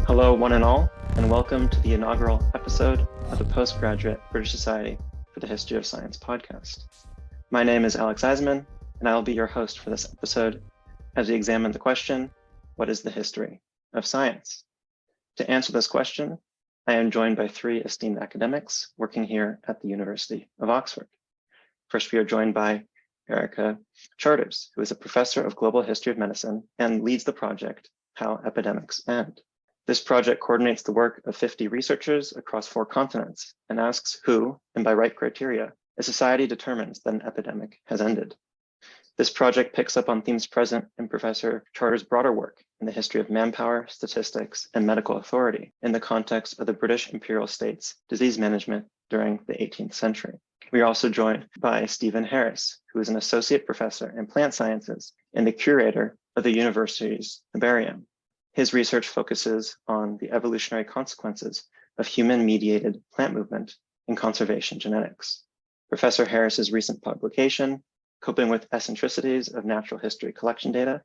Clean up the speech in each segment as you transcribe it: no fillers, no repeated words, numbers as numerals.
Hello, one and all, and welcome to the inaugural episode of the Postgraduate British Society for the History of Science podcast. My name is Alex Aizenman, and I will be your host for this episode as we examine the question, what is the history of science? To answer this question, I am joined by three esteemed academics working here at the University of Oxford. First, we are joined by Erica Charters, who is a professor of global history of medicine and leads the project How Epidemics End. This project coordinates the work of 50 researchers across 4 continents and asks who, and by right criteria, a society determines that an epidemic has ended. This project picks up on themes present in Professor Charter's broader work in the history of manpower, statistics, and medical authority in the context of the British imperial state's disease management during the 18th century. We are also joined by Stephen Harris, who is an associate professor in plant sciences and the curator of the university's herbarium. His research focuses on the evolutionary consequences of human-mediated plant movement in conservation genetics. Professor Harris's recent publication, Coping with Eccentricities of Natural History Collection Data,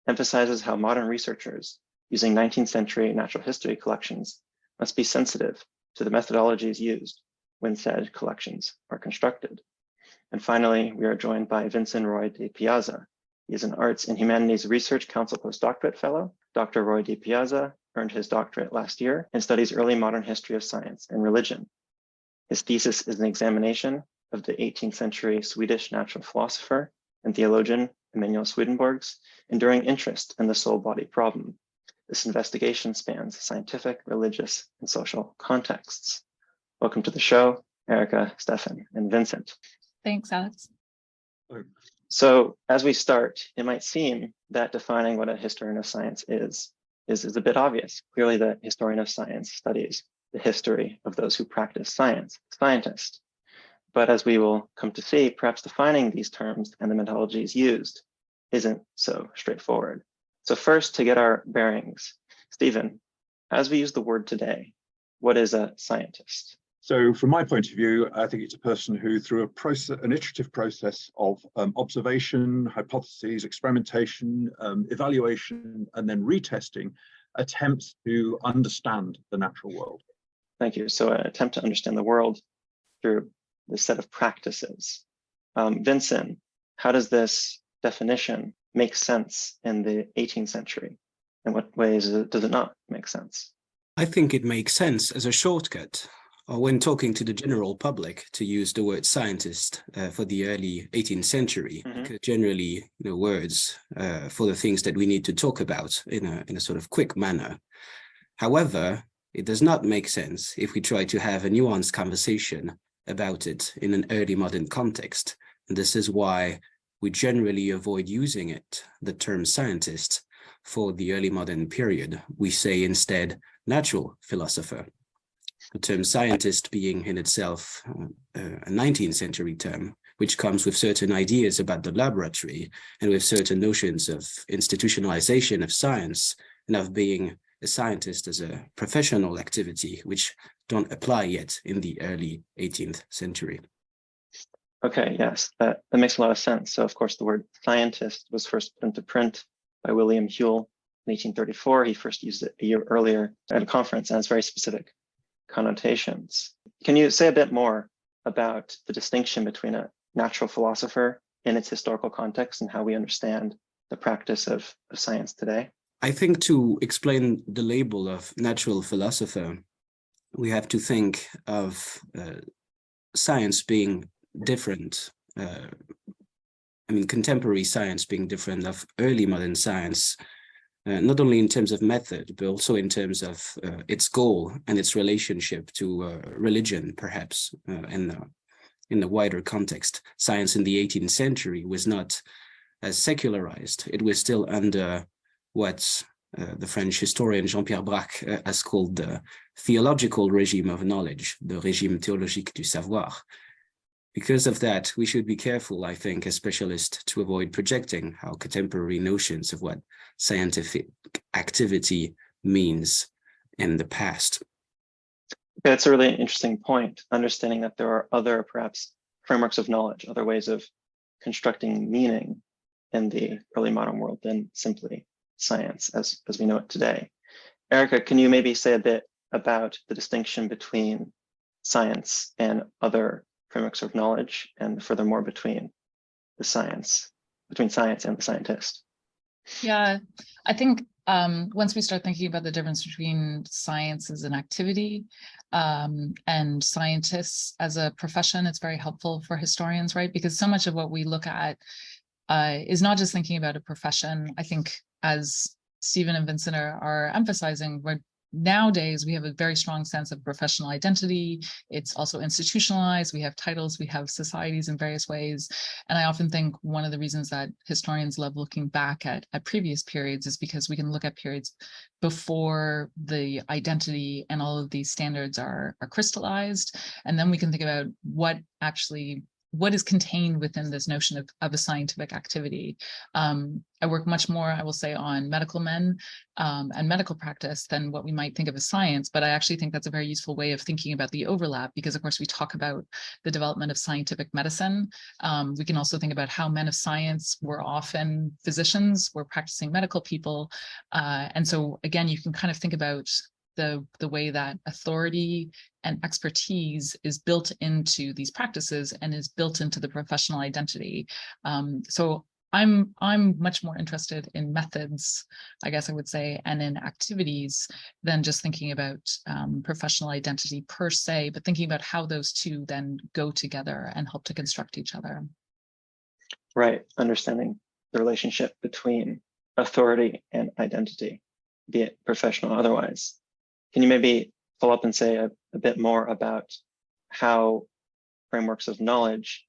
emphasizes how modern researchers using 19th century natural history collections must be sensitive to the methodologies used when said collections are constructed. And finally, we are joined by Vincent Roy-Di Piazza. He is an Arts and Humanities Research Council postdoctorate fellow. Dr. Roy-Di Piazza earned his doctorate last year and studies early modern history of science and religion. His thesis is an examination of the 18th century Swedish natural philosopher and theologian Emanuel Swedenborg's enduring interest in the soul-body problem. This investigation spans scientific, religious, and social contexts. Welcome to the show, Erica, Stefan, and Vincent. Thanks, Alex. So as we start, it might seem that defining what a historian of science is a bit obvious. Clearly, the historian of science studies the history of those who practice science, scientists. But as we will come to see, perhaps defining these terms and the methodologies used isn't so straightforward. So first, to get our bearings, Stephen, as we use the word today, what is a scientist? So from my point of view, I think it's a person who, through an iterative process of observation, hypotheses, experimentation, evaluation, and then retesting, attempts to understand the natural world. Thank you. So an attempt to understand the world through this set of practices. Vincent, how does this definition make sense in the 18th century? In what ways does it not make sense? I think it makes sense as a shortcut, or when talking to the general public, to use the word scientist for the early 18th century, because generally, words for the things that we need to talk about in a sort of quick manner. However, it does not make sense if we try to have a nuanced conversation about it in an early modern context. And this is why we generally avoid using it, the term scientist, for the early modern period. We say instead natural philosopher. The term scientist being in itself a 19th century term, which comes with certain ideas about the laboratory and with certain notions of institutionalization of science and of being a scientist as a professional activity, which don't apply yet in the early 18th century. Okay, yes, that makes a lot of sense. So of course, the word scientist was first put into print by William Whewell in 1834. He first used it a year earlier at a conference, and it's very specific connotations. Can you say a bit more about the distinction between a natural philosopher in its historical context and how we understand the practice of science today? I think to explain the label of natural philosopher, we have to think of science being different. Contemporary science being different of early modern science, not only in terms of method, but also in terms of its goal and its relationship to religion, perhaps, in the wider context. Science in the 18th century was not as secularized. It was still under what the French historian Jean-Pierre Braque has called the theological regime of knowledge, the régime théologique du savoir. Because of that, we should be careful, I think, as specialists, to avoid projecting our contemporary notions of what scientific activity means in the past. That's a really interesting point, understanding that there are other, perhaps, frameworks of knowledge, other ways of constructing meaning in the early modern world than simply science as we know it today. Erica, can you maybe say a bit about the distinction between science and other frameworks of knowledge, and furthermore between science and the scientist? Yeah, I think once we start thinking about the difference between science as an activity and scientists as a profession, it's very helpful for historians, right? Because so much of what we look at is not just thinking about a profession. I think, as Stephen and Vincent are emphasizing, nowadays we have a very strong sense of professional identity. It's also institutionalized. We have titles, we have societies in various ways. And I often think one of the reasons that historians love looking back at previous periods is because we can look at periods before the identity and all of these standards are crystallized. And then we can think about what is contained within this notion of a scientific activity. I work much more, I will say, on medical men and medical practice than what we might think of as science, but I actually think that's a very useful way of thinking about the overlap, because of course we talk about the development of scientific medicine. We can also think about how men of science were often physicians, were practicing medical people. And so again, you can kind of think about the way that authority and expertise is built into these practices and is built into the professional identity. So I'm much more interested in methods, I guess I would say, and in activities than just thinking about professional identity per se, but thinking about how those two then go together and help to construct each other. Right, understanding the relationship between authority and identity, be it professional or otherwise. Can you maybe follow up and say a bit more about how frameworks of knowledge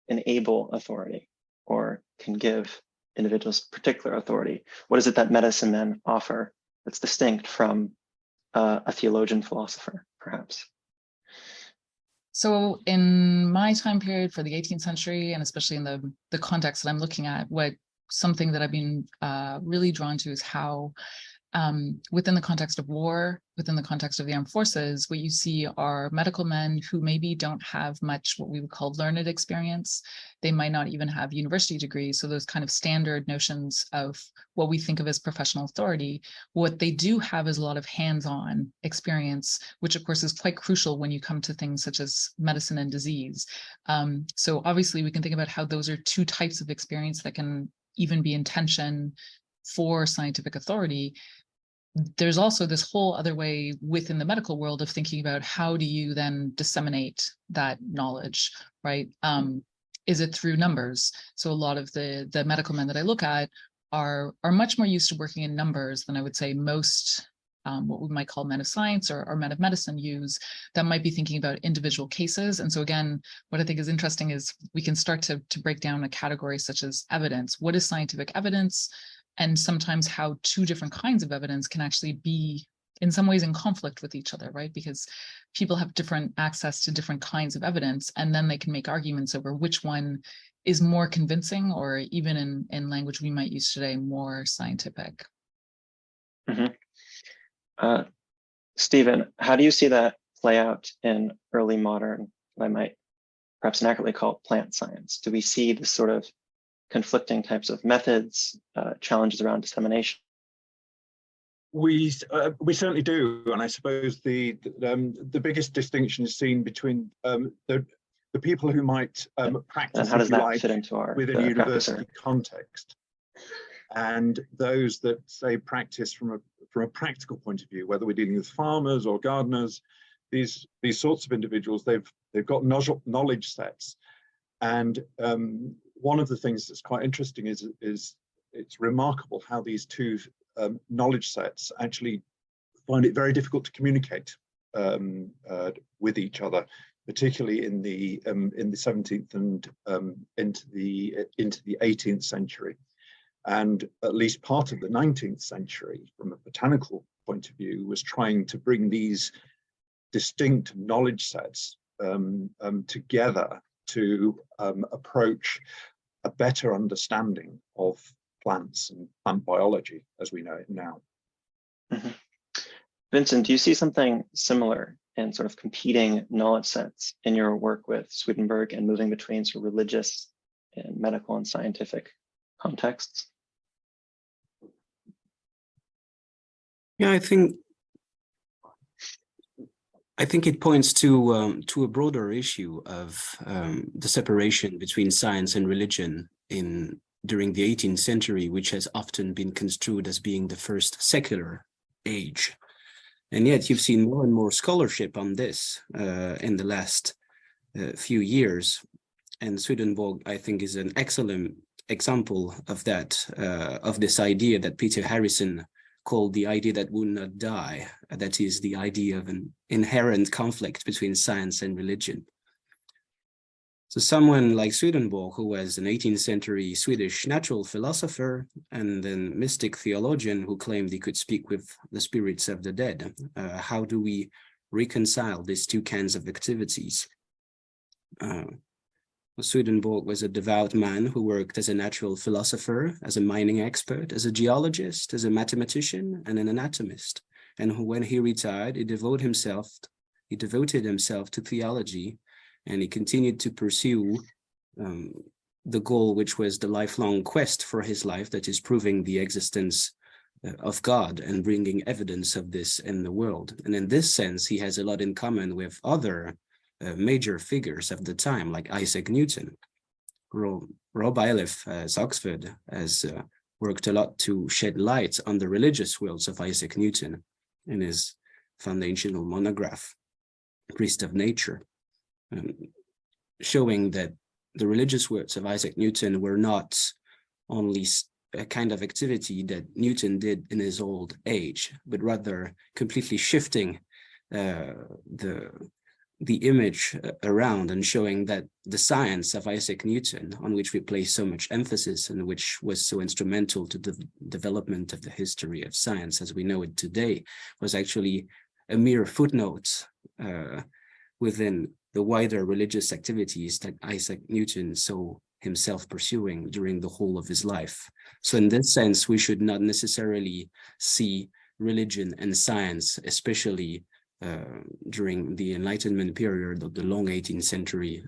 enable authority or can give individuals particular authority? What is it that medicine men offer that's distinct from a theologian philosopher, perhaps? So in my time period for the 18th century, and especially in the context that I'm looking at, something that I've been really drawn to is how within the context of war, within the context of the armed forces, what you see are medical men who maybe don't have much what we would call learned experience. They might not even have university degrees. So those kind of standard notions of what we think of as professional authority, what they do have is a lot of hands-on experience, which of course is quite crucial when you come to things such as medicine and disease. So obviously we can think about how those are two types of experience that can even be in tension for scientific authority. There's also this whole other way within the medical world of thinking about how do you then disseminate that knowledge, right? Is it through numbers? So a lot of the medical men that I look at are much more used to working in numbers than I would say most what we might call men of science or men of medicine use, that might be thinking about individual cases. And so again, what I think is interesting is we can start to break down a category such as evidence. What is scientific evidence? And sometimes how two different kinds of evidence can actually be in some ways in conflict with each other, right? Because people have different access to different kinds of evidence, and then they can make arguments over which one is more convincing, or even in language we might use today, more scientific. Mm-hmm. Stephen, how do you see that play out in early modern, what I might perhaps inaccurately call plant science? Do we see this sort of conflicting types of methods, challenges around dissemination? We certainly do, and I suppose the biggest distinction is seen between the people who might practice, and how does that fit into our within a university context, and those that say practice from a practical point of view, whether we're dealing with farmers or gardeners, these sorts of individuals, they've got knowledge sets, and one of the things that's quite interesting is it's remarkable how these two knowledge sets actually find it very difficult to communicate with each other, particularly in the 17th and into the 18th century, and at least part of the 19th century, from a botanical point of view, was trying to bring these distinct knowledge sets together to approach a better understanding of plants and plant biology as we know it now. Mm-hmm. Vincent, do you see something similar in sort of competing knowledge sets in your work with Swedenborg and moving between sort of religious and medical and scientific contexts? Yeah, I think it points to a broader issue of the separation between science and religion during the 18th century, which has often been construed as being the first secular age. And yet you've seen more and more scholarship on this in the last few years. And Swedenborg, I think, is an excellent example of that, of this idea that Peter Harrison called the idea that would not die. That is the idea of an inherent conflict between science and religion. So someone like Swedenborg, who was an 18th century Swedish natural philosopher and then mystic theologian who claimed he could speak with the spirits of the dead, how do we reconcile these two kinds of activities? Swedenborg was a devout man who worked as a natural philosopher, as a mining expert, as a geologist, as a mathematician, and an anatomist. And who, when he retired, he devoted himself to theology, and he continued to pursue the goal, which was the lifelong quest for his life, that is proving the existence of God and bringing evidence of this in the world. And in this sense, he has a lot in common with other major figures of the time, like Isaac Newton. Rob Iliff, as Oxford, has worked a lot to shed light on the religious worlds of Isaac Newton in his foundational monograph, Priest of Nature, showing that the religious works of Isaac Newton were not only a kind of activity that Newton did in his old age, but rather completely shifting the image around and showing that the science of Isaac Newton, on which we place so much emphasis and which was so instrumental to the development of the history of science as we know it today, was actually a mere footnote within the wider religious activities that Isaac Newton saw himself pursuing during the whole of his life. So in this sense, we should not necessarily see religion and science, especially during the Enlightenment period of the long 18th century,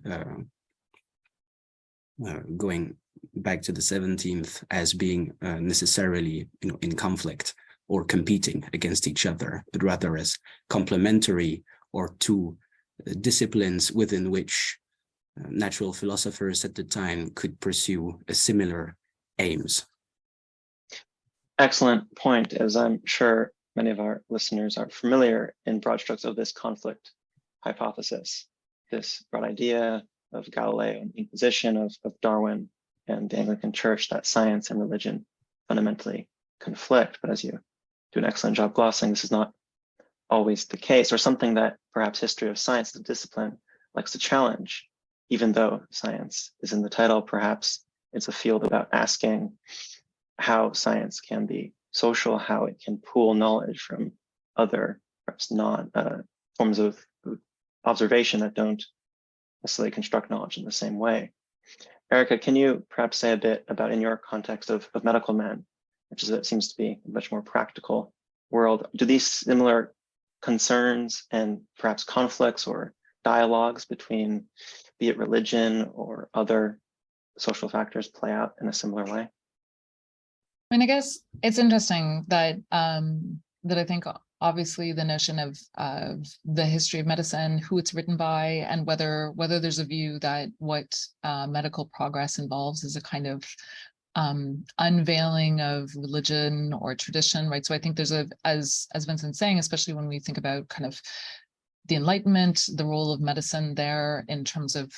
going back to the 17th, as being necessarily, in conflict or competing against each other, but rather as complementary or two disciplines within which natural philosophers at the time could pursue similar aims. Excellent point, as I'm sure many of our listeners are familiar in broad strokes of this conflict hypothesis, this broad idea of Galileo and the Inquisition, of Darwin and the Anglican Church, that science and religion fundamentally conflict. But as you do an excellent job glossing, this is not always the case, or something that perhaps history of science, the discipline, likes to challenge. Even though science is in the title, perhaps it's a field about asking how science can be social, how it can pool knowledge from other, perhaps not forms of observation that don't necessarily construct knowledge in the same way. Erica, can you perhaps say a bit about, in your context of medical men, which is, it seems to be a much more practical world, do these similar concerns and perhaps conflicts or dialogues between, be it religion or other social factors, play out in a similar way? I mean, I guess it's interesting that that I think obviously the notion of the history of medicine, who it's written by, and whether there's a view that what medical progress involves is a kind of unveiling of religion or tradition, right? So I think there's as Vincent's saying, especially when we think about kind of the Enlightenment, the role of medicine there in terms of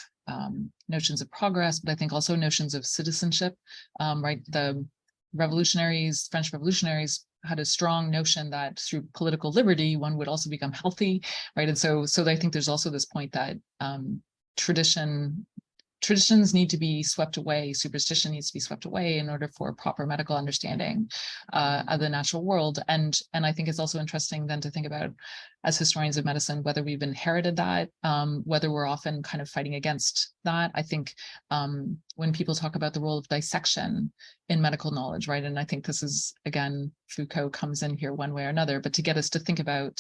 notions of progress, but I think also notions of citizenship, right? The French revolutionaries had a strong notion that through political liberty, one would also become healthy, right? And so I think there's also this point that traditions need to be swept away, superstition needs to be swept away in order for proper medical understanding of the natural world. And I think it's also interesting then to think about, as historians of medicine, whether we've inherited that, whether we're often kind of fighting against that. I think when people talk about the role of dissection in medical knowledge, right? And I think this is, again, Foucault comes in here one way or another, but to get us to think about,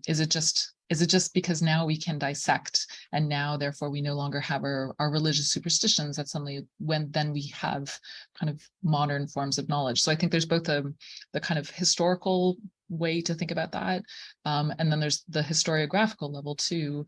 is it just because now we can dissect and now therefore we no longer have our religious superstitions, that suddenly then we have kind of modern forms of knowledge. So I think there's both the kind of historical way to think about that. And then there's the historiographical level too,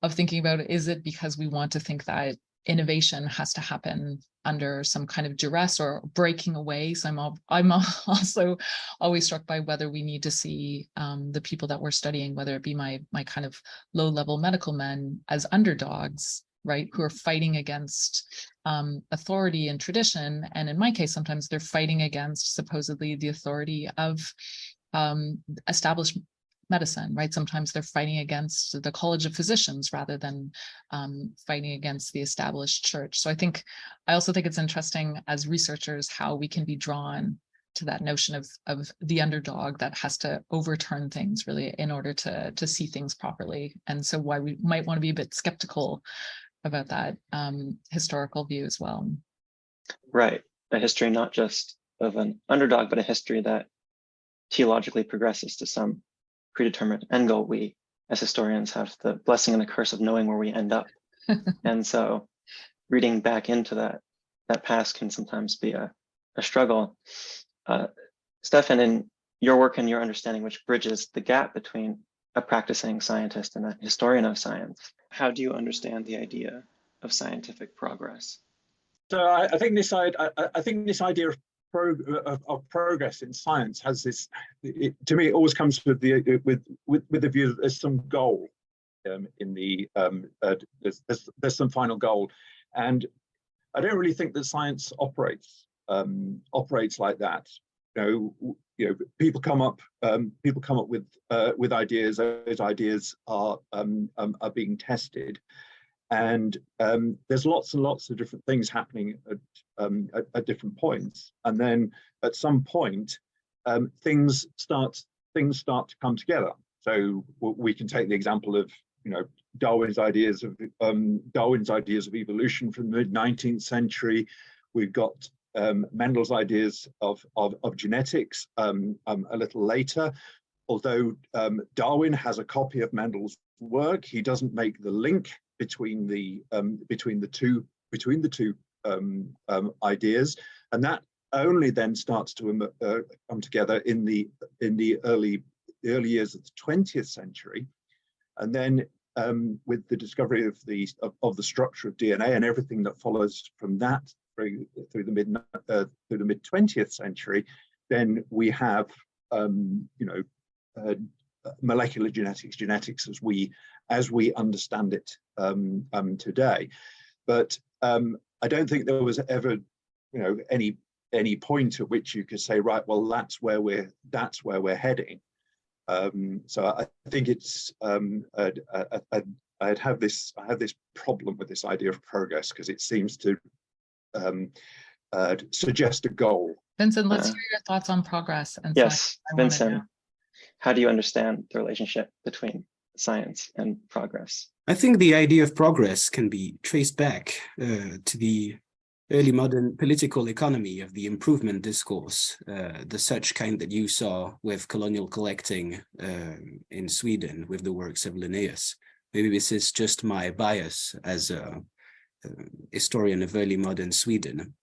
of thinking about, is it because we want to think that innovation has to happen under some kind of duress or breaking away? So I'm also always struck by whether we need to see the people that we're studying, whether it be my kind of low-level medical men, as underdogs, right, who are fighting against authority and tradition. And in my case, sometimes they're fighting against supposedly the authority of established medicine, right? Sometimes they're fighting against the College of Physicians rather than fighting against the established church. So I also think it's interesting as researchers how we can be drawn to that notion of the underdog that has to overturn things really in order to see things properly. And so why we might want to be a bit skeptical about that historical view as well. Right, a history not just of an underdog, but a history that theologically progresses to some predetermined end goal. We as historians have the blessing and the curse of knowing where we end up. And so reading back into that past can sometimes be a struggle. Stefan, in your work and your understanding, which bridges the gap between a practicing scientist and a historian of science, how do you understand the idea of scientific progress? So I think this idea of progress in science has this. To me, it always comes with the view that there's some goal in the there's some final goal, and I don't really think that science operates like that. You know, people come up with ideas. Those ideas are being tested, and there's lots and lots of different things happening at different points. And then at some point, things start to come together. So we can take the example of Darwin's ideas of evolution from the mid-19th century. We've got Mendel's ideas of genetics a little later. Although Darwin has a copy of Mendel's work, he doesn't make the link between the two ideas, and that only then starts to come together in the early years of the 20th century, and then with the discovery of the structure of DNA and everything that follows from that through the mid 20th century, then we have molecular genetics as we understand it today. But I don't think there was ever any point at which you could say, right, well, that's where we're heading. So I think it's I have this problem with this idea of progress, because it seems to suggest a goal. Vincent, let's hear your thoughts on progress. And yes, Vincent, how do you understand the relationship between science and progress? I think the idea of progress can be traced back to the early modern political economy of the improvement discourse, the such kind that you saw with colonial collecting in Sweden with the works of Linnaeus. Maybe this is just my bias as a historian of early modern Sweden,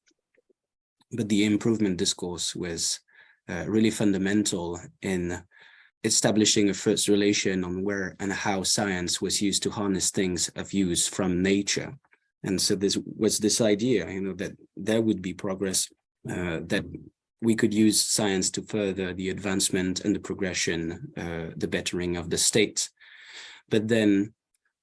but the improvement discourse was really fundamental in establishing a first relation on where and how science was used to harness things of use from nature. And so this was this idea, that there would be progress, that we could use science to further the advancement and the progression, the bettering of the state. But then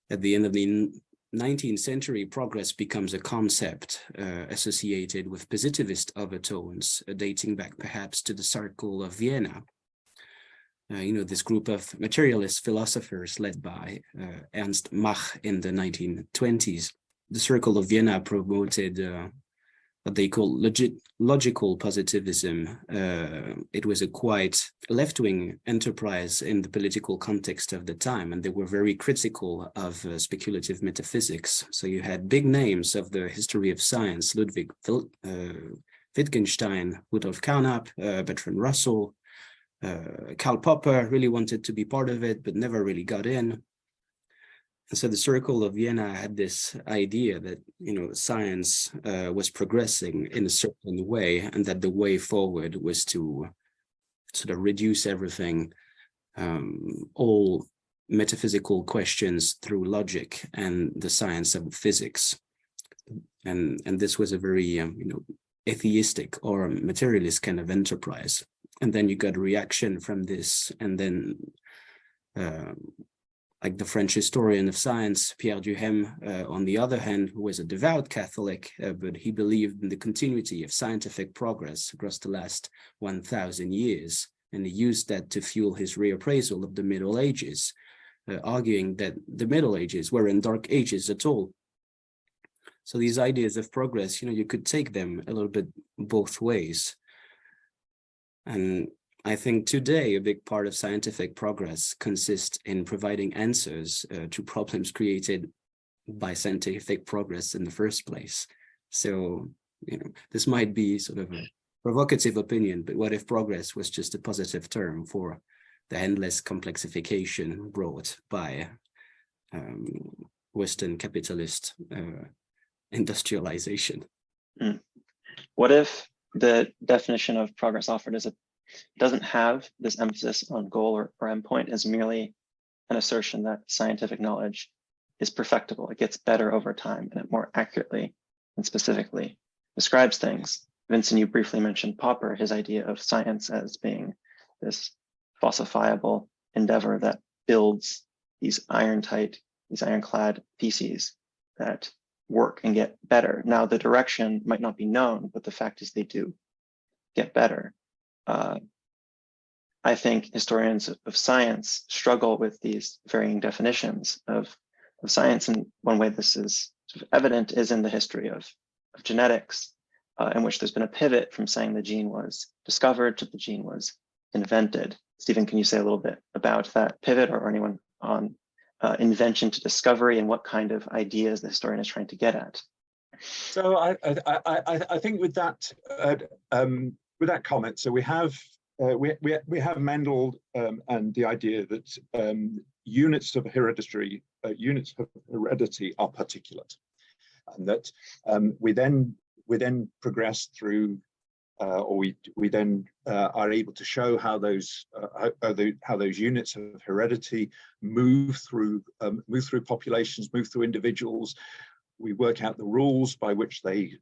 at the end of the 19th century, progress becomes a concept associated with positivist overtones, dating back perhaps to the Circle of Vienna. This group of materialist philosophers led by Ernst Mach in the 1920s. The Circle of Vienna promoted what they call logical positivism. It was a quite left-wing enterprise in the political context of the time, and they were very critical of speculative metaphysics. So you had big names of the history of science: Ludwig Wittgenstein, Rudolf Carnap, Bertrand Russell. Karl Popper really wanted to be part of it, but never really got in. And so the Circle of Vienna had this idea that, science was progressing in a certain way, and that the way forward was to sort of reduce everything all metaphysical questions through logic and the science of physics. And this was a very atheistic or materialist kind of enterprise. And then you got a reaction from this, and then like the French historian of science, Pierre Duhem, on the other hand, who was a devout Catholic, but he believed in the continuity of scientific progress across the last 1,000 years. And he used that to fuel his reappraisal of the Middle Ages, arguing that the Middle Ages weren't dark ages at all. So these ideas of progress, you could take them a little bit both ways. And I think today a big part of scientific progress consists in providing answers to problems created by scientific progress in the first place. So, this might be sort of a provocative opinion, but what if progress was just a positive term for the endless complexification brought by Western capitalist industrialization? What if the definition of progress offered doesn't have this emphasis on goal or endpoint, as merely an assertion that scientific knowledge is perfectible, it gets better over time, and it more accurately and specifically describes things? Vincent, you briefly mentioned Popper, his idea of science as being this falsifiable endeavor that builds these ironclad theses that work and get better. Now, the direction might not be known, but the fact is they do get better. I think historians of science struggle with these varying definitions of science, and one way this is sort of evident is in the history of genetics, in which there's been a pivot from saying the gene was discovered to the gene was invented. Stephen, can you say a little bit about that pivot, or anyone on invention to discovery, and what kind of ideas the historian is trying to get at? So I think with that comment, so we have Mendel and the idea that units of heredity are particulate, and that we then progress through, or we then are able to show how those units of heredity move through populations, move through individuals. We work out the rules by which they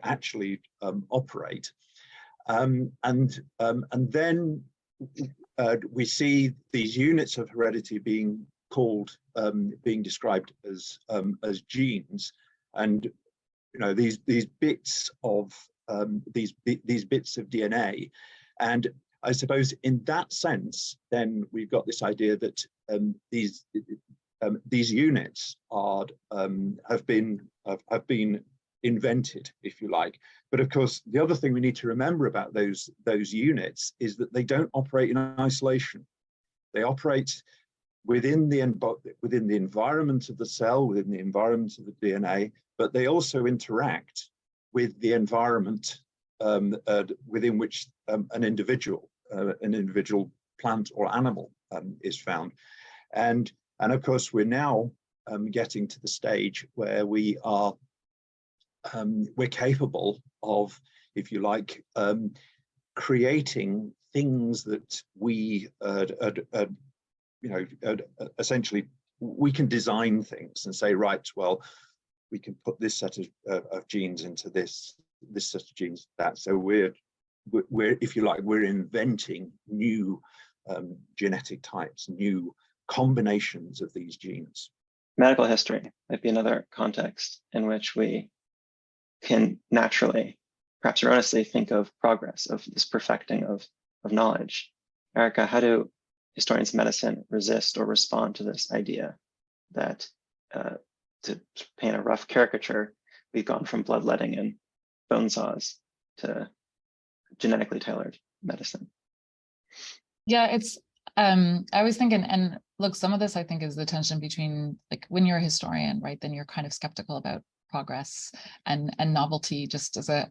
actually operate, and then we see these units of heredity being described as genes, and these bits of DNA. And I suppose in that sense, then we've got this idea that these units have been invented, if you like. But of course, the other thing we need to remember about those units is that they don't operate in isolation. They operate within the environment of the cell, within the environment of the DNA, but they also interact with the environment within which an individual plant or animal is found. And of course, we're now getting to the stage where we're capable of, if you like, creating things that we essentially we can design things and say, right, well, we can put this set of genes into this set of genes, that. So we're if you like, we're inventing new genetic types, new combinations of these genes. Medical history might be another context in which we can naturally, perhaps erroneously, think of progress, of this perfecting of knowledge. Erica, how do historians of medicine resist or respond to this idea that, to paint a rough caricature, we've gone from bloodletting and bone saws to genetically tailored medicine? Yeah, it's I was thinking, and look, some of this I think is the tension between, like, when you're a historian, right, then you're kind of skeptical about progress and novelty, just as a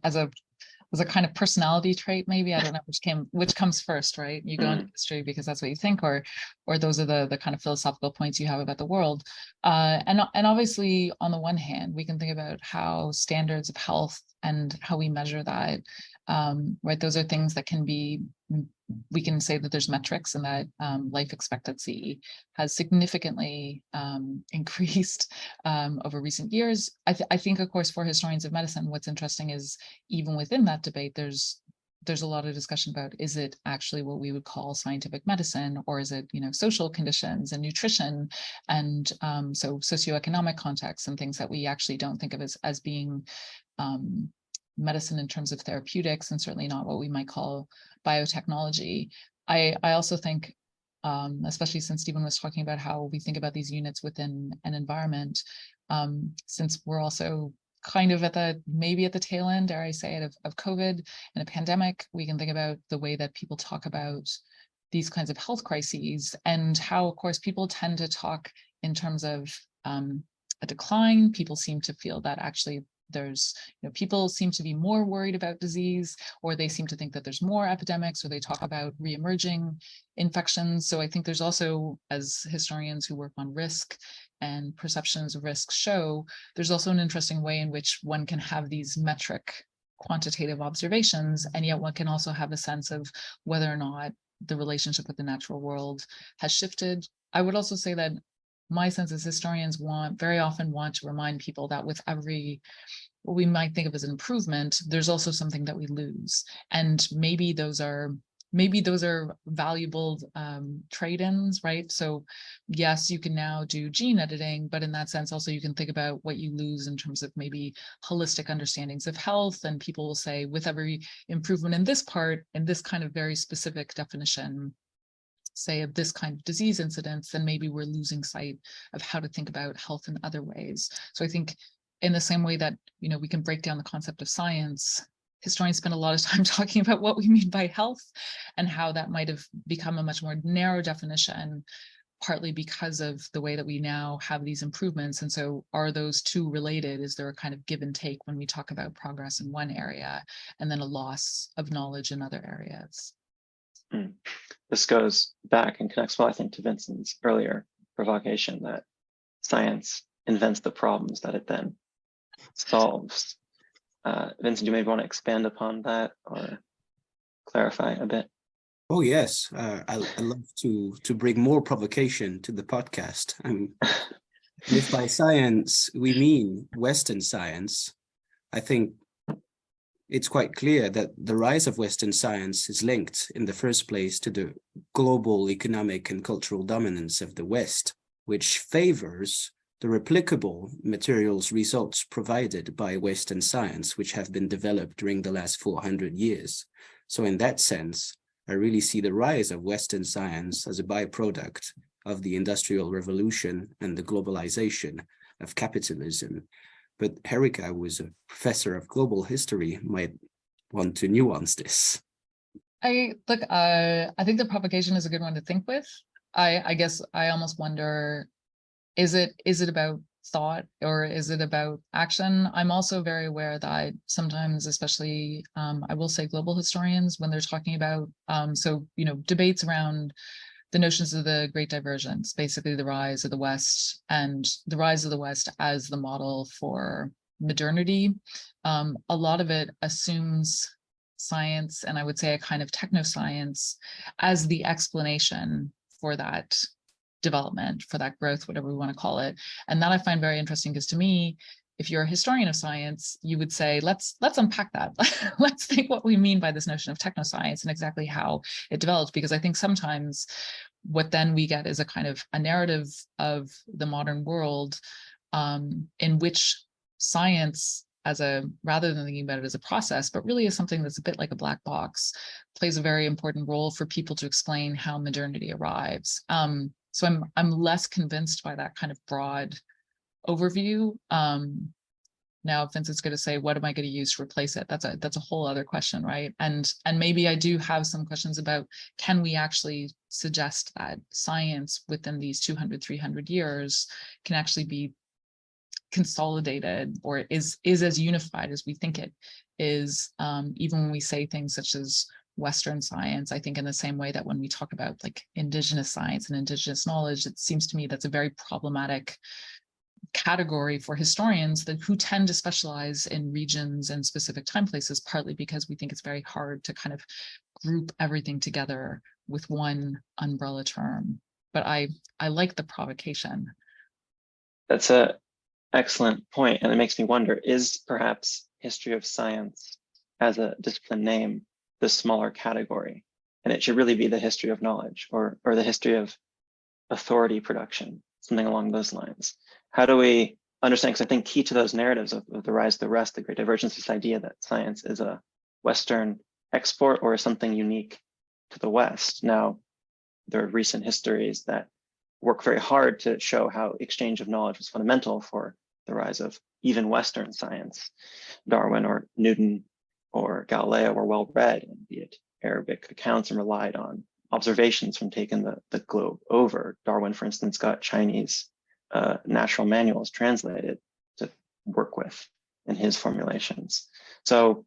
kind of personality trait, maybe. I don't know which comes first, right? You go into history because that's what you think, or those are the kind of philosophical points you have about the world. And obviously, on the one hand, we can think about how standards of health and how we measure that right? Those are things that can be, we can say that there's metrics and that life expectancy has significantly increased over recent years. I think, of course, for historians of medicine, what's interesting is even within that debate, there's a lot of discussion about, is it actually what we would call scientific medicine, or is it, social conditions and nutrition and so socioeconomic contexts and things that we actually don't think of as being medicine in terms of therapeutics, and certainly not what we might call biotechnology. I also think, especially since Stephen was talking about how we think about these units within an environment, since we're also kind of maybe at the tail end, dare I say it, of COVID and a pandemic, we can think about the way that people talk about these kinds of health crises and how, of course, people tend to talk in terms of a decline. People seem to feel that actually there's, people seem to be more worried about disease, or they seem to think that there's more epidemics, or they talk about re-emerging infections. So I think there's also, as historians who work on risk and perceptions of risk show, there's also an interesting way in which one can have these metric quantitative observations, and yet one can also have a sense of whether or not the relationship with the natural world has shifted. I would also say that my sense is historians very often want to remind people that with every, what we might think of as an improvement, there's also something that we lose. And maybe those are valuable trade-ins, right? So yes, you can now do gene editing, but in that sense, also you can think about what you lose in terms of maybe holistic understandings of health. And people will say, with every improvement in this part, in this kind of very specific definition, say, of this kind of disease incidence, then maybe we're losing sight of how to think about health in other ways. So I think in the same way that, we can break down the concept of science, historians spend a lot of time talking about what we mean by health and how that might have become a much more narrow definition, partly because of the way that we now have these improvements. And so are those two related? Is there a kind of give and take when we talk about progress in one area and then a loss of knowledge in other areas? This goes back and connects well, I think, to Vincent's earlier provocation that science invents the problems that it then solves. Vincent, you maybe want to expand upon that or clarify a bit? Oh yes, I love to bring more provocation to the podcast. If by science we mean Western science, I think it's quite clear that the rise of Western science is linked in the first place to the global economic and cultural dominance of the West, which favors the replicable materials results provided by Western science, which have been developed during the last 400 years. So in that sense, I really see the rise of Western science as a byproduct of the Industrial Revolution and the globalization of capitalism. But Erika, who is a professor of global history, might want to nuance this. I think the provocation is a good one to think with. I guess I almost wonder, is it about thought or is it about action? I'm also very aware that sometimes, especially I will say global historians, when they're talking about debates around the notions of the Great Diversions, basically the rise of the West and the rise of the West as the model for modernity. A lot of it assumes science, and I would say a kind of technoscience, as the explanation for that development, for that growth, whatever we want to call it. And that I find very interesting, because to me, if you're a historian of science, you would say, let's unpack that. Let's think what we mean by this notion of technoscience and exactly how it developed, because I think sometimes what then we get is a kind of a narrative of the modern world in which science, rather than thinking about it as a process, but really as something that's a bit like a black box, plays a very important role for people to explain how modernity arrives. So I'm less convinced by that kind of broad overview. Now, if Vincent's going to say, what am I going to use to replace it? That's a whole other question, right? And maybe I do have some questions about, can we actually suggest that science within these 200, 300 years can actually be consolidated, or is as unified as we think it is, even when we say things such as Western science. I think in the same way that when we talk about like indigenous science and indigenous knowledge, it seems to me that's a very problematic category for historians that who tend to specialize in regions and specific time places, partly because we think it's very hard to kind of group everything together with one umbrella term. But I like the provocation. That's an excellent point, and it makes me wonder, is perhaps history of science as a discipline name the smaller category, and it should really be the history of knowledge, or the history of authority production, something along those lines? How do we understand, because I think key to those narratives of the rise of the rest, the Great Divergence, this idea that science is a Western export or something unique to the West. Now, there are recent histories that work very hard to show how exchange of knowledge was fundamental for the rise of even Western science. Darwin or Newton or Galileo were well read, and be it Arabic accounts, and relied on observations from taking the globe over. Darwin, for instance, got Chinese natural manuals translated to work with in his formulations. So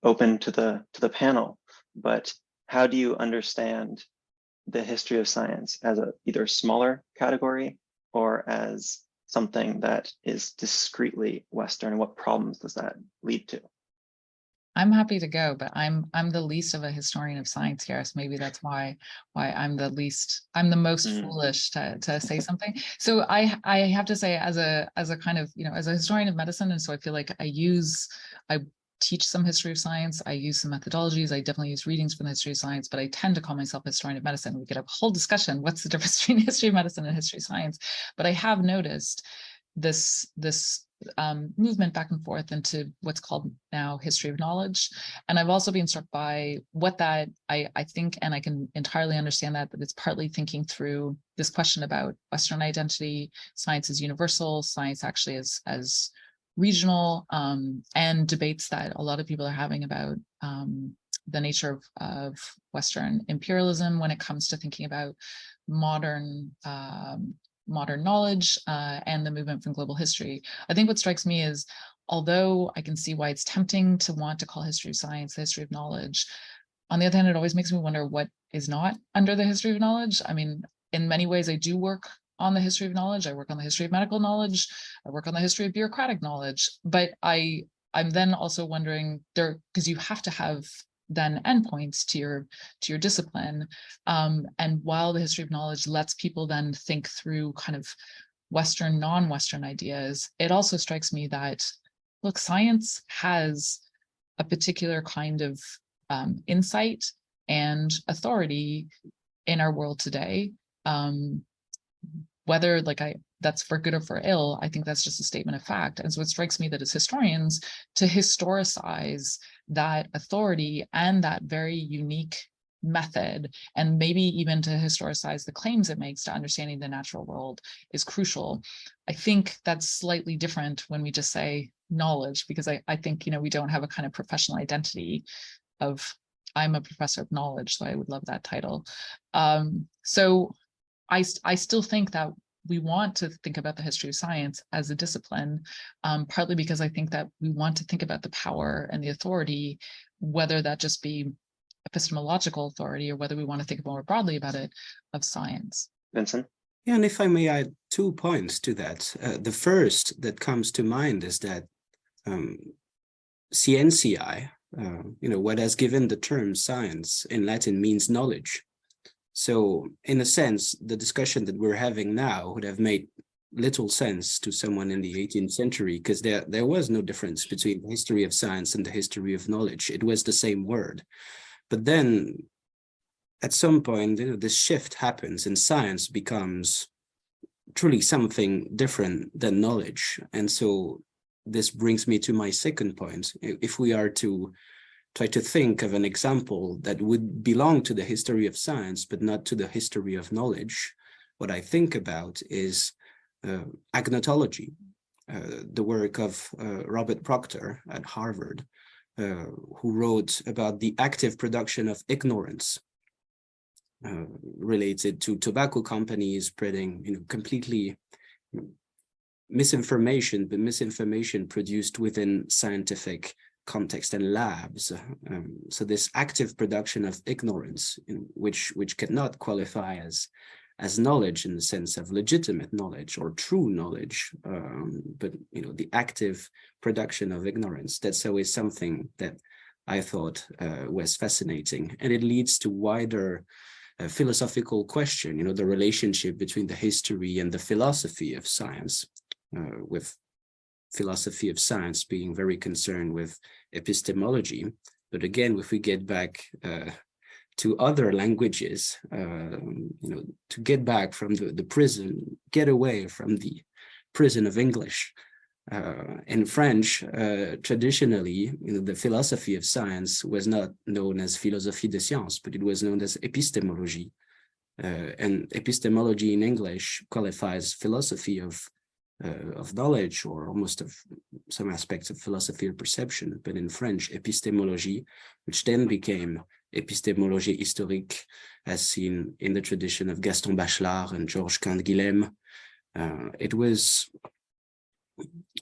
open to the panel, but how do you understand the history of science as either a smaller category or as something that is discretely Western, and what problems does that lead to? I'm happy to go, but I'm the least of a historian of science here, so maybe that's why I'm the most foolish to say something. So I have to say, as a kind of, as a historian of medicine, and so I feel like I teach some history of science, I use some methodologies, I definitely use readings from the history of science, but I tend to call myself a historian of medicine. We could have a whole discussion, what's the difference between history of medicine and history of science? But I have noticed this movement back and forth into what's called now history of knowledge. And I've also been struck by what that, I think, and I can entirely understand that it's partly thinking through this question about Western identity. Science is universal, science actually is as regional, and debates that a lot of people are having about the nature of Western imperialism when it comes to thinking about modern knowledge and the movement from global history. I think what strikes me is, although I can see why it's tempting to want to call history of science the history of knowledge, on the other hand, it always makes me wonder what is not under the history of knowledge. I mean, in many ways, I do work on the history of knowledge. I work on the history of medical knowledge. I work on the history of bureaucratic knowledge. But I'm then also wondering, because you have to have then endpoints to your discipline. And while the history of knowledge lets people then think through kind of Western, non-Western ideas, it also strikes me that, look, science has a particular kind of insight and authority in our world today. Whether that's for good or for ill, I think that's just a statement of fact. And so it strikes me that as historians, to historicize that authority and that very unique method, and maybe even to historicize the claims it makes to understanding the natural world, is crucial. I think that's slightly different when we just say knowledge, because I think, we don't have a kind of professional identity of, I'm a professor of knowledge, so I would love that title. So I still think that we want to think about the history of science as a discipline, partly because I think that we want to think about the power and the authority, whether that just be epistemological authority or whether we want to think more broadly about it, of science. Vincent? Yeah, and if I may add 2 points to that. The first that comes to mind is that scientiae, what has given the term science in Latin means knowledge. So in a sense, the discussion that we're having now would have made little sense to someone in the 18th century, because there was no difference between the history of science and the history of knowledge. It was the same word. But then at some point, this shift happens and science becomes truly something different than knowledge. And so this brings me to my second point. If we are to try to think of an example that would belong to the history of science, but not to the history of knowledge, what I think about is agnotology, the work of Robert Proctor at Harvard, who wrote about the active production of ignorance related to tobacco companies spreading, completely misinformation, but misinformation produced within scientific context and labs. So this active production of ignorance, which cannot qualify as as knowledge in the sense of legitimate knowledge or true knowledge, but the active production of ignorance. That's always something that I thought was fascinating, and it leads to wider philosophical question. The relationship between the history and the philosophy of science, with philosophy of science being very concerned with epistemology. But again, if we get back to other languages, to get back from the prison, get away from the prison of English. In French, traditionally, the philosophy of science was not known as philosophie des sciences, but it was known as epistemology. And epistemology in English qualifies philosophy of knowledge, or almost of some aspects of philosophy of perception. But in French, epistemology, which then became épistémologie historique, as seen in the tradition of Gaston Bachelard and Georges Canguilhem,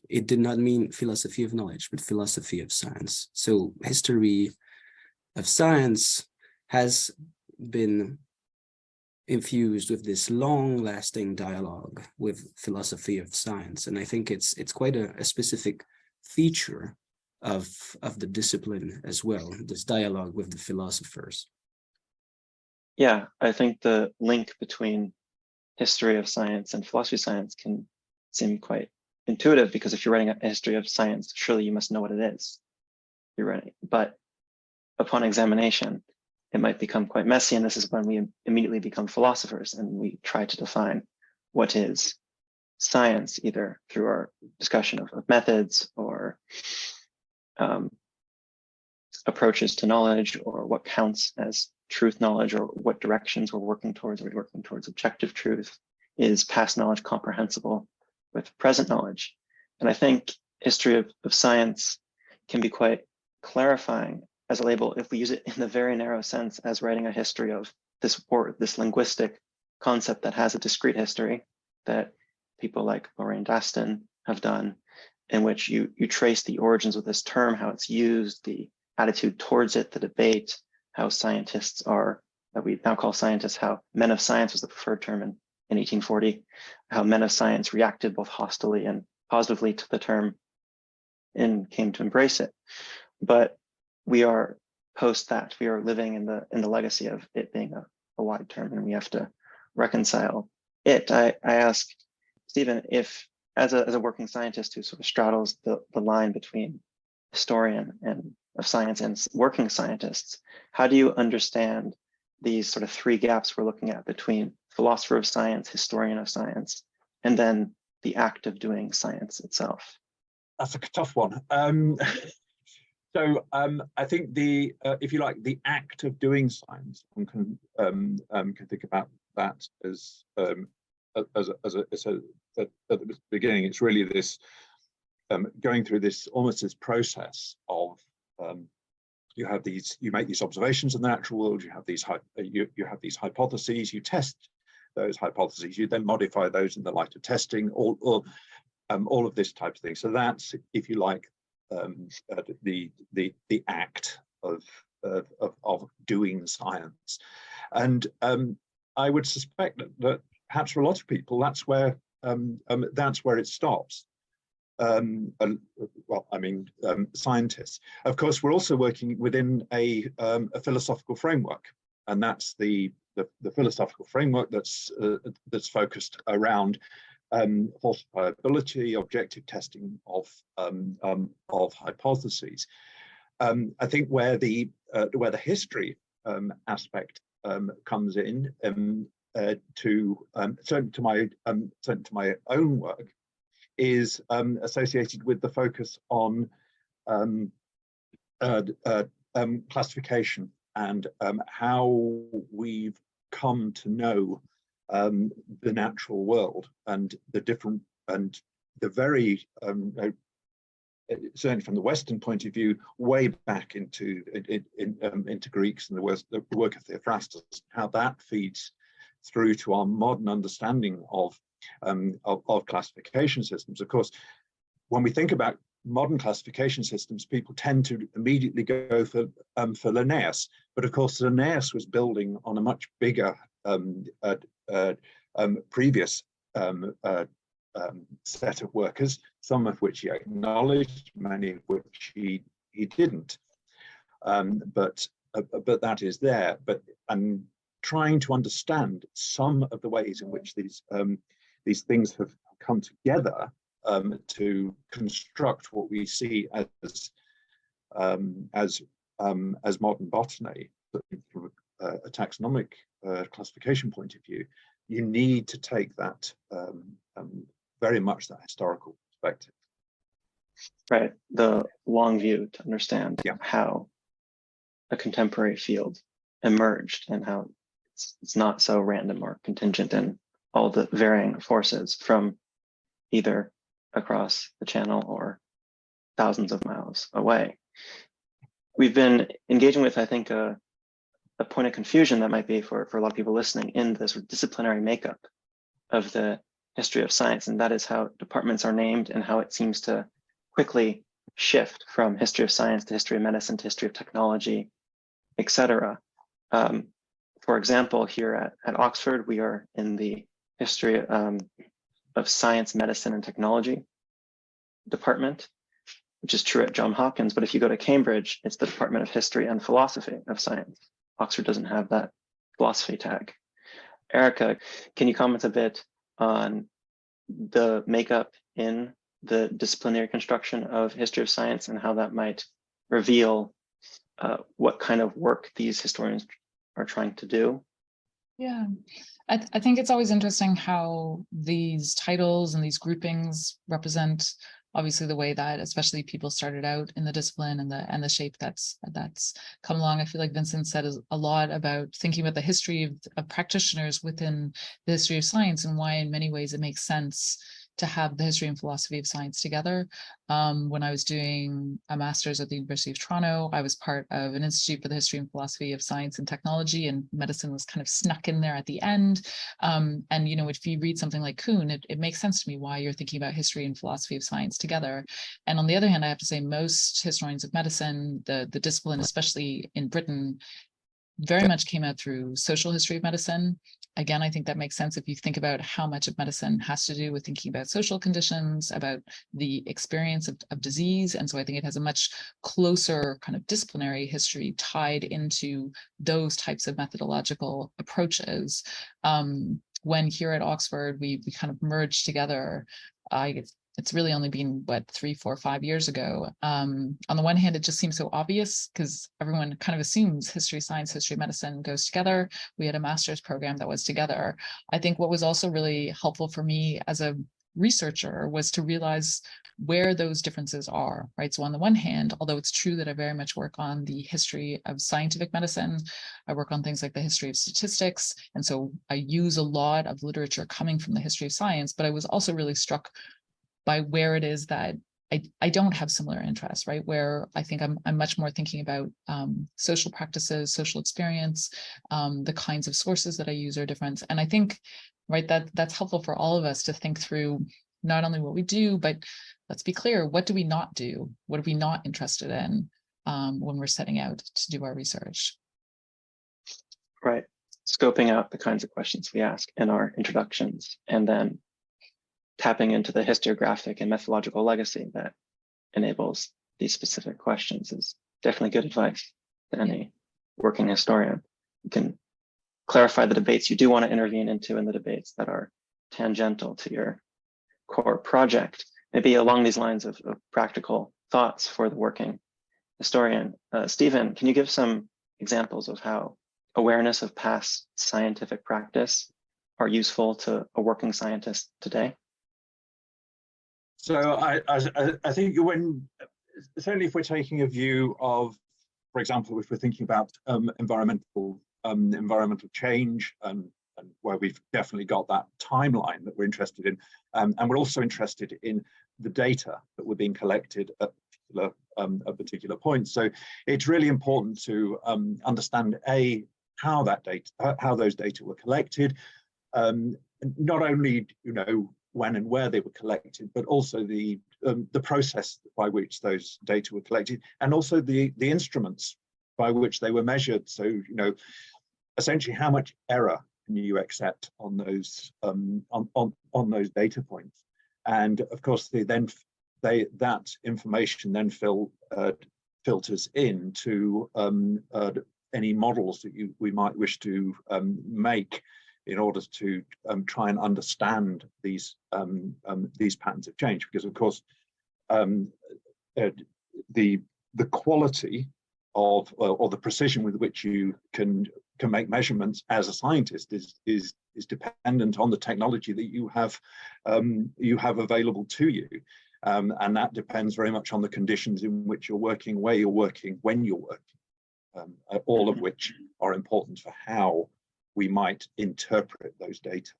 it did not mean philosophy of knowledge, but philosophy of science. So history of science has been infused with this long-lasting dialogue with philosophy of science. And I think it's quite a specific feature of the discipline as well, this dialogue with the philosophers. Yeah, I think the link between history of science and philosophy of science can seem quite intuitive, because if you're writing a history of science, surely you must know what it is you're writing. But upon examination, it might become quite messy, and this is when we immediately become philosophers and we try to define what is science, either through our discussion of methods or approaches to knowledge, or what counts as truth knowledge, or what directions we're working towards. Are we working towards objective truth? Is past knowledge comprehensible with present knowledge? And I think history of science can be quite clarifying as a label if we use it in the very narrow sense as writing a history of this word, this linguistic concept that has a discrete history that people like Lorraine Daston have done, in which you trace the origins of this term, how it's used, the attitude towards it, the debate, how scientists are, that we now call scientists, how men of science was the preferred term in 1840, how men of science reacted both hostilely and positively to the term and came to embrace it. But we are post that, we are living in the legacy of it being a wide term, and we have to reconcile it. I ask Stephen, if as a working scientist who sort of straddles the line between historian and of science and working scientists, how do you understand these sort of three gaps we're looking at between philosopher of science, historian of science, and then the act of doing science itself? That's a tough one. So I think if you like, the act of doing science, one can think about that as at the beginning. It's really this going through this process of you make these observations in the natural world. You have these you have these hypotheses. You test those hypotheses. You then modify those in the light of testing. All of this type of thing. So that's, if you like, the act of doing science. And I would suspect that perhaps for a lot of people, that's where it stops. Scientists. Of course, we're also working within a philosophical framework, and that's the philosophical framework that's focused around falsifiability, objective testing of hypotheses. I think where the history aspect comes in, certainly to my own work, is associated with the focus on classification and how we've come to know the natural world, and the very certainly from the Western point of view, way back into Greeks and the work of Theophrastus, how that feeds through to our modern understanding of classification systems. Of course, when we think about modern classification systems, people tend to immediately go for Linnaeus, but of course Linnaeus was building on a much bigger previous set of workers, some of which he acknowledged, many of which he didn't. But that is there. And trying to understand some of the ways in which these things have come together to construct what we see as modern botany, but from a taxonomic classification point of view, you need to take that very much that historical perspective. Right, the long view to understand how a contemporary field emerged and how it's not so random or contingent in all the varying forces from either across the channel or thousands of miles away. We've been engaging with, I think, a point of confusion that might be for a lot of people listening in this disciplinary makeup of the history of science, and that is how departments are named and how it seems to quickly shift from history of science to history of medicine to history of technology, etc. For example, here at Oxford, we are in the history of science, medicine, and technology department, which is true at Johns Hopkins. But if you go to Cambridge, it's the Department of History and Philosophy of Science. Oxford doesn't have that philosophy tag. Erica, can you comment a bit on the makeup in the disciplinary construction of history of science and how that might reveal what kind of work these historians are trying to do? Yeah, I think it's always interesting how these titles and these groupings represent obviously the way that especially people started out in the discipline and the shape that's come along. I feel like Vincent said a lot about thinking about the history of practitioners within the history of science and why in many ways it makes sense to have the history and philosophy of science together. When I was doing a master's at the University of Toronto, I was part of an institute for the history and philosophy of science and technology, and medicine was kind of snuck in there at the end. And you know, if you read something like Kuhn, it makes sense to me why you're thinking about history and philosophy of science together. And on the other hand, I have to say most historians of medicine, the discipline, especially in Britain, very much came out through social history of medicine. Again, I think that makes sense if you think about how much of medicine has to do with thinking about social conditions, about the experience of disease. And so I think it has a much closer kind of disciplinary history tied into those types of methodological approaches. When here at Oxford, we kind of merged together, it's really only been, 3, 4, 5 years ago. On the one hand, it just seems so obvious because everyone kind of assumes history, science, history, medicine goes together. We had a master's program that was together. I think what was also really helpful for me as a researcher was to realize where those differences are, right? So on the one hand, although it's true that I very much work on the history of scientific medicine, I work on things like the history of statistics. And so I use a lot of literature coming from the history of science, but I was also really struck by where it is that I don't have similar interests, right? Where I think I'm much more thinking about social practices, social experience, the kinds of sources that I use are different. And I think, right, that's helpful for all of us to think through not only what we do, but let's be clear, what do we not do? What are we not interested in when we're setting out to do our research? Right, scoping out the kinds of questions we ask in our introductions, and then tapping into the historiographic and methodological legacy that enables these specific questions is definitely good advice to any working historian. You can clarify the debates you do want to intervene into and the debates that are tangential to your core project. Maybe along these lines of practical thoughts for the working historian. Stephen, can you give some examples of how awareness of past scientific practice are useful to a working scientist today? So I think certainly if we're taking a view of, for example, if we're thinking about environmental change and where we've definitely got that timeline that we're interested in, and we're also interested in the data that were being collected at particular points. So it's really important to understand how those data were collected, not only when and where they were collected, but also the process by which those data were collected, and also the instruments by which they were measured. So essentially how much error you accept on those on those data points? And of course, that information then filters into any models that we might wish to make in order to try and understand these patterns of change. Because of course, the quality of or the precision with which you can make measurements as a scientist is dependent on the technology that you have available to you, and that depends very much on the conditions in which you're working, where you're working, when you're working, all of which are important for how we might interpret those data.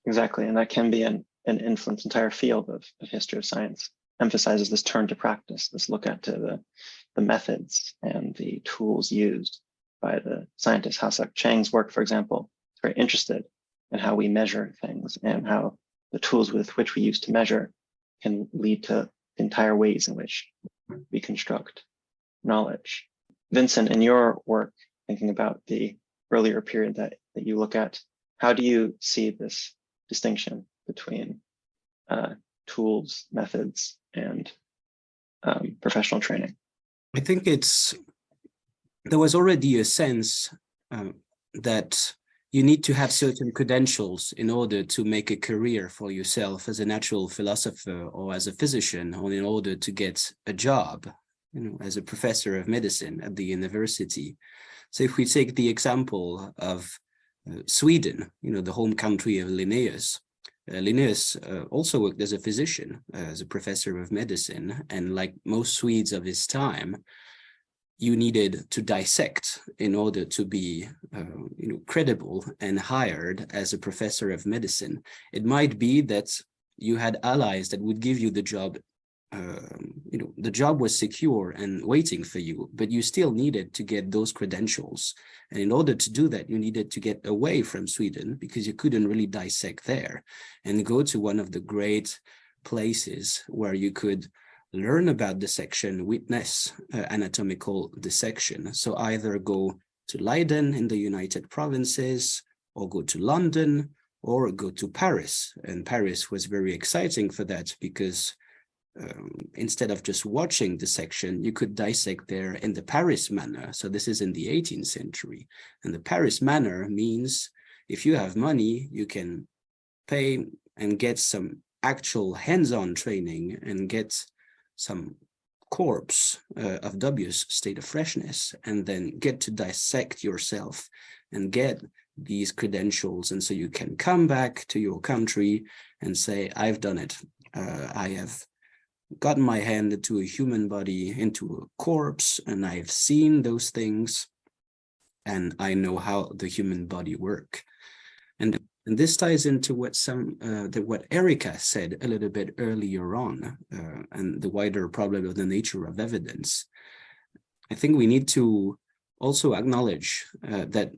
Exactly, and that can be an influence entire field of history of science. Emphasizes this turn to practice, this look at the methods and the tools used by the scientists. Hao-Seok Chang's work, for example, is very interested in how we measure things and how the tools with which we use to measure can lead to entire ways in which we construct knowledge. Vincent, in your work, thinking about the earlier period that you look at, how do you see this distinction between tools, methods, and professional training? I think there was already a sense that you need to have certain credentials in order to make a career for yourself as a natural philosopher or as a physician, or in order to get a job, as a professor of medicine at the university. So if we take the example of Sweden, the home country of Linnaeus, Linnaeus also worked as a physician, as a professor of medicine, and like most Swedes of his time, you needed to dissect in order to be credible and hired as a professor of medicine. It might be that you had allies that would give you the job. The job was secure and waiting for you, but you still needed to get those credentials. And in order to do that, you needed to get away from Sweden, because you couldn't really dissect there, and go to one of the great places where you could learn about dissection, witness anatomical dissection. So either go to Leiden in the United Provinces, or go to London, or go to Paris. And Paris was very exciting for that, because instead of just watching dissection, you could dissect there in the Paris manner. So this is in the 18th century. And the Paris manner means if you have money, you can pay and get some actual hands-on training and get some corpse of dubious state of freshness, and then get to dissect yourself and get these credentials. And so you can come back to your country and say, I've done it. I have gotten my hand into a human body, into a corpse, and I've seen those things, and I know how the human body works. And this ties into what what Erica said a little bit earlier on, and the wider problem of the nature of evidence. I think we need to also acknowledge that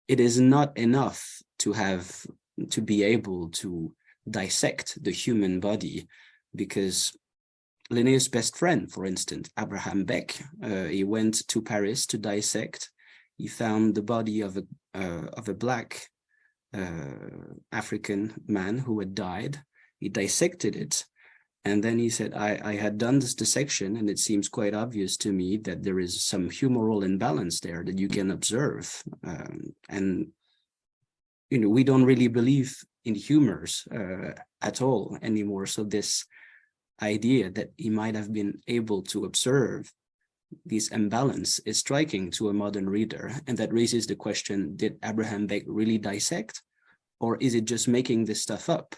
it is not enough to be able to dissect the human body, because Linnaeus' best friend, for instance, Abraham Beck, he went to Paris to dissect. He found the body of a black African man who had died. He dissected it, and then he said, I had done this dissection, and it seems quite obvious to me that there is some humoral imbalance there that you can observe. And we don't really believe in humors at all anymore. So this idea that he might have been able to observe this imbalance is striking to a modern reader, and that raises the question, did Abraham Beck really dissect, or is it just making this stuff up?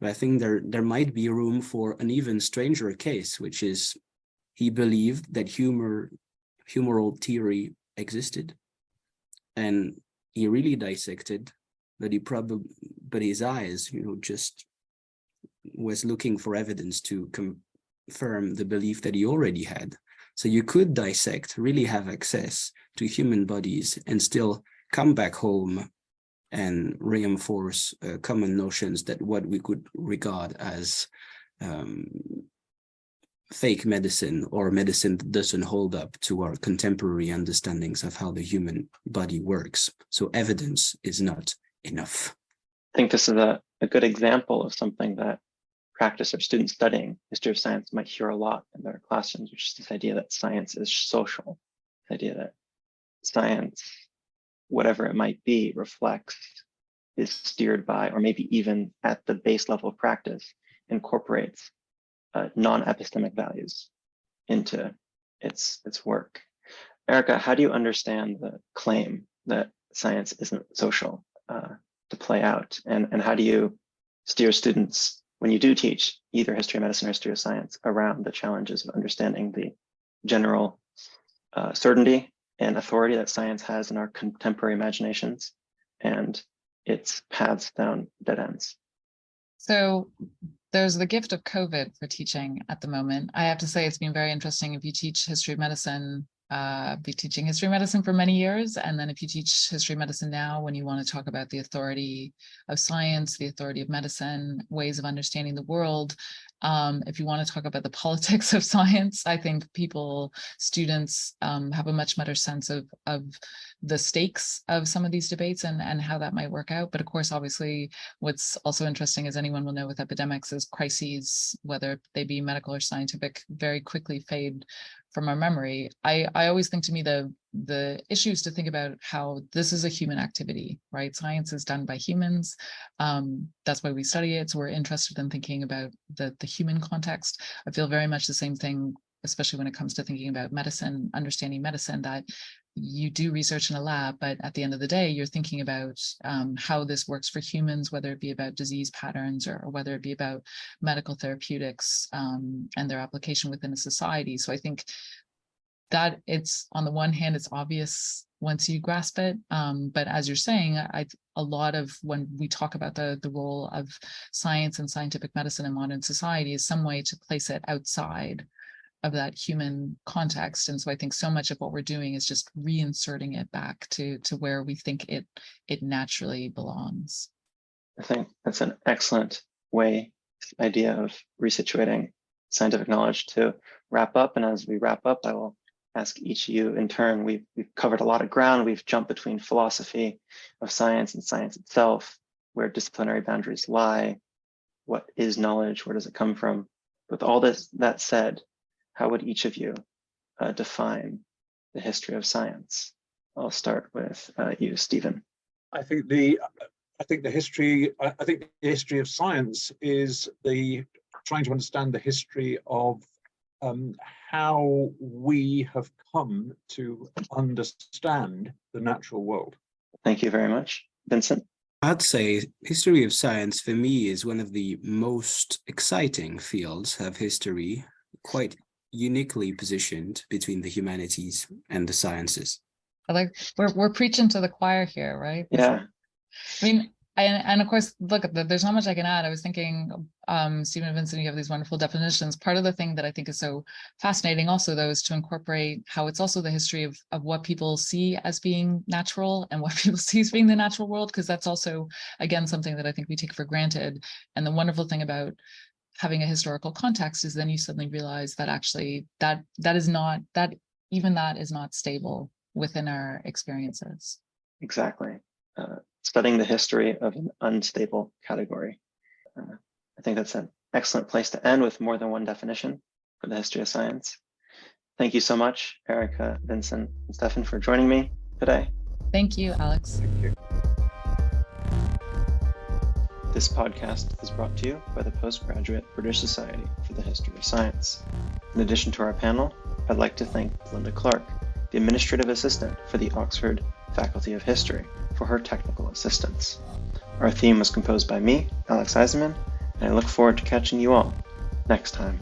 But I think there might be room for an even stranger case, which is he believed that humoral theory existed, and he really dissected, but his eyes, just was looking for evidence to confirm the belief that he already had. So you could dissect, really have access to human bodies, and still come back home and reinforce common notions that what we could regard as fake medicine or medicine that doesn't hold up to our contemporary understandings of how the human body works. So evidence is not enough. I think this is a good example of something that practice or students studying history of science might hear a lot in their classrooms, which is this idea that science is social, the idea that science, whatever it might be, reflects, is steered by, or maybe even at the base level of practice, incorporates non-epistemic values into its work. Erica, how do you understand the claim that science isn't social to play out? And how do you steer students, when you do teach either history of medicine or history of science, around the challenges of understanding the general certainty and authority that science has in our contemporary imaginations and its paths down dead ends? So there's the gift of COVID for teaching at the moment. I have to say it's been very interesting. If you teach history of medicine, be teaching history of medicine for many years, and then if you teach history of medicine now, when you want to talk about the authority of science, the authority of medicine, ways of understanding the world, if you want to talk about the politics of science, I think students have a much better sense of the stakes of some of these debates and how that might work out. But of course, obviously, what's also interesting, as anyone will know with epidemics, is crises, whether they be medical or scientific, very quickly fade from our memory. I always think, to me, the issue is to think about how this is a human activity, right? Science is done by humans. That's why we study it. So we're interested in thinking about the human context. I feel very much the same thing, especially when it comes to thinking about medicine, understanding medicine, that you do research in a lab, but at the end of the day, you're thinking about how this works for humans, whether it be about disease patterns or whether it be about medical therapeutics and their application within a society. So I think that it's, on the one hand, it's obvious once you grasp it. But as you're saying, a lot of when we talk about the role of science and scientific medicine in modern society is some way to place it outside of that human context. And so I think so much of what we're doing is just reinserting it back to where we think it naturally belongs. I think that's an excellent idea of resituating scientific knowledge to wrap up. And as we wrap up, I will ask each of you in turn. We've covered a lot of ground. We've jumped between philosophy of science and science itself, where disciplinary boundaries lie, what is knowledge, where does it come from? With all that said, how would each of you define the history of science? I'll start with you, Stephen. I think the history of science is trying to understand the history of how we have come to understand the natural world. Thank you very much. Vincent? I'd say history of science for me is one of the most exciting fields of history, quite uniquely positioned between the humanities and the sciences. We're preaching to the choir here, right? Yeah. I mean, and of course, look, there's not much I can add. I was thinking, Stephen and Vincent, you have these wonderful definitions. Part of the thing that I think is so fascinating also, though, is to incorporate how it's also the history of what people see as being natural and what people see as being the natural world, because that's also, again, something that I think we take for granted. And the wonderful thing about having a historical context is then you suddenly realize that actually that is not stable within our experiences. Exactly. Studying the history of an unstable category. I think that's an excellent place to end, with more than one definition for the history of science. Thank you so much, Erica, Vincent, and Stefan, for joining me today. Thank you, Alex. Thank you. This podcast is brought to you by the Postgraduate British Society for the History of Science. In addition to our panel, I'd like to thank Linda Clark, the Administrative Assistant for the Oxford Faculty of History, for her technical assistance. Our theme was composed by me, Alex Aizenman, and I look forward to catching you all next time.